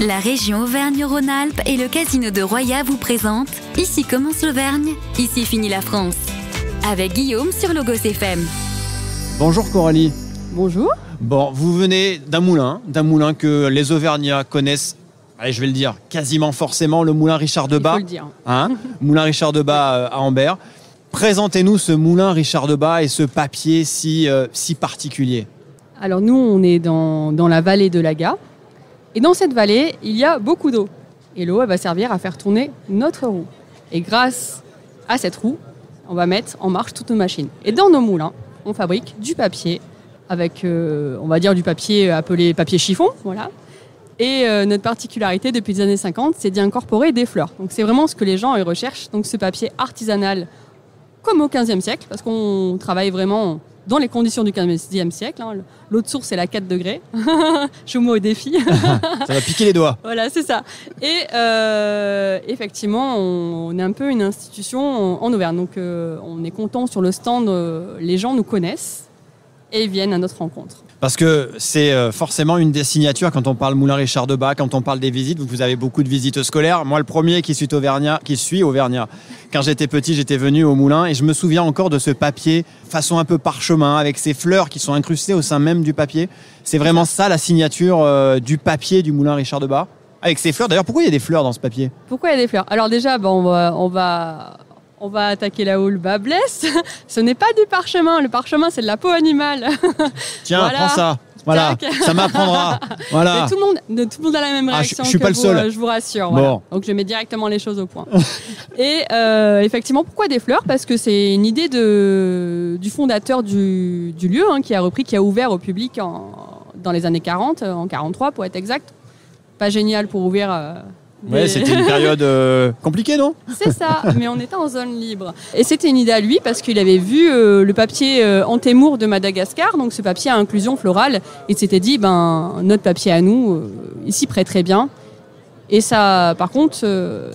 La région Auvergne-Rhône-Alpes et le casino de Roya vous présentent Ici commence l'Auvergne, ici finit la France. Avec Guillaume sur Logos FM. Bonjour Coralie. Bonjour. Bon, vous venez d'un moulin que les Auvergnats connaissent, allez, je vais le dire, quasiment forcément, le moulin Richard Debat. Il faut le dire. Moulin Richard Debat à Ambert. Présentez-nous ce moulin Richard Debat et ce papier si particulier. Alors nous, on est dans la vallée de l'Aga. Et dans cette vallée, il y a beaucoup d'eau. Et l'eau, elle va servir à faire tourner notre roue. Et grâce à cette roue, on va mettre en marche toutes nos machines. Et dans nos moulins, on fabrique du papier avec, on va dire, du papier appelé papier chiffon. Voilà. Et notre particularité depuis les années 50, c'est d'y incorporer des fleurs. Donc c'est vraiment ce que les gens ils recherchent. Donc ce papier artisanal comme au XVe siècle, parce qu'on travaille vraiment dans les conditions du XVe siècle. L'eau de source, c'est la 4 degrés. Je vous mets au défi. Ça va piquer les doigts. Voilà, c'est ça. Et effectivement, on est un peu une institution en Auvergne. Donc, on est content sur le stand. Les gens nous connaissent et ils viennent à notre rencontre. Parce que c'est forcément une des signatures quand on parle Moulin Richard Debat, quand on parle des visites. Vous avez beaucoup de visites scolaires. Moi, le premier qui suis auvergnat. Quand j'étais petit, j'étais venu au moulin et je me souviens encore de ce papier façon un peu parchemin avec ces fleurs qui sont incrustées au sein même du papier. C'est vraiment ça la signature du papier du Moulin Richard Debat. Avec ces fleurs. D'ailleurs, pourquoi il y a des fleurs dans ce papier ? Pourquoi il y a des fleurs ? Alors déjà, on va attaquer là où le bas blesse. Ce n'est pas du parchemin. Le parchemin, c'est de la peau animale. Tiens, voilà. Prends ça. Voilà, ça m'apprendra. Voilà. Tout le monde a la même réaction. Je suis pas le seul. Je vous rassure. Voilà. Bon. Donc je mets directement les choses au point. Et effectivement, pourquoi des fleurs ? Parce que c'est une idée du fondateur du lieu qui a ouvert au public dans les années 40, en 43 pour être exact. Pas génial pour ouvrir. Ouais, c'était une période compliquée, non ? C'est ça, mais on était en zone libre. Et c'était une idée à lui parce qu'il avait vu le papier Antémour de Madagascar, donc ce papier à inclusion florale, et il s'était dit, notre papier à nous, il s'y prête très bien. Et ça, par contre,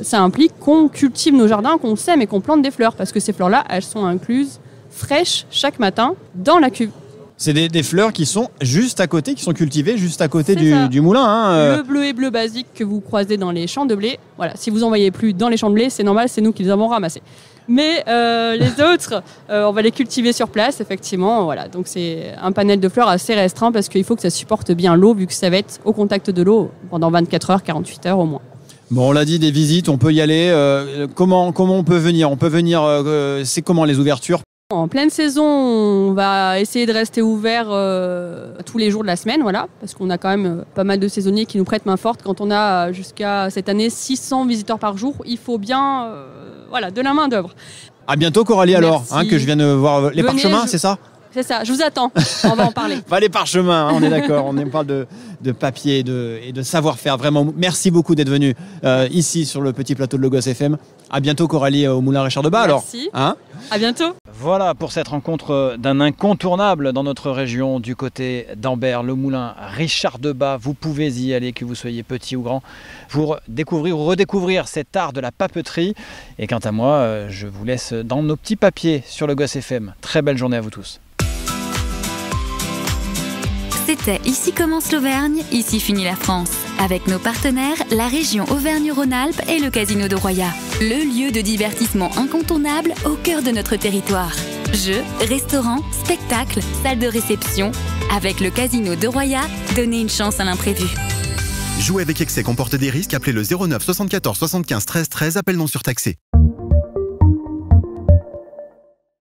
ça implique qu'on cultive nos jardins, qu'on sème et qu'on plante des fleurs, parce que ces fleurs-là, elles sont incluses fraîches chaque matin dans la cuve. C'est des fleurs qui sont juste à côté, qui sont cultivées juste à côté du moulin. Le bleu et bleu basique que vous croisez dans les champs de blé. Voilà, si vous en voyez plus dans les champs de blé, c'est normal, c'est nous qui les avons ramassés. Mais les autres, on va les cultiver sur place, effectivement. Voilà, donc c'est un panel de fleurs assez restreint parce qu'il faut que ça supporte bien l'eau, vu que ça va être au contact de l'eau pendant 24 heures, 48 heures au moins. Bon, on l'a dit, des visites, on peut y aller. Comment on peut venir ? On peut venir. C'est comment les ouvertures ? En pleine saison, on va essayer de rester ouvert tous les jours de la semaine, voilà, parce qu'on a quand même pas mal de saisonniers qui nous prêtent main forte. Quand on a jusqu'à cette année 600 visiteurs par jour, il faut bien de la main d'œuvre. À bientôt Coralie. Merci. Alors, que je viens de voir les parchemins, c'est ça ? C'est ça, je vous attends, on va en parler. Les parchemins, on est d'accord, on parle de papier et de savoir-faire, vraiment. Merci beaucoup d'être venu ici sur le petit plateau de Logos FM. À bientôt Coralie au Moulin Richard Debat. Merci. À bientôt. Voilà pour cette rencontre d'un incontournable dans notre région du côté d'Ambert, le Moulin Richard Debat. Vous pouvez y aller, que vous soyez petit ou grand, pour découvrir ou redécouvrir cet art de la papeterie. Et quant à moi, je vous laisse dans nos petits papiers sur Logos FM. Très belle journée à vous tous. C'était Ici commence l'Auvergne, ici finit la France. Avec nos partenaires, la région Auvergne-Rhône-Alpes et le casino de Roya. Le lieu de divertissement incontournable au cœur de notre territoire. Jeux, restaurants, spectacles, salles de réception. Avec le casino de Roya, donnez une chance à l'imprévu. Jouer avec excès comporte des risques. Appelez le 09 74 75 13 13, appel non surtaxé.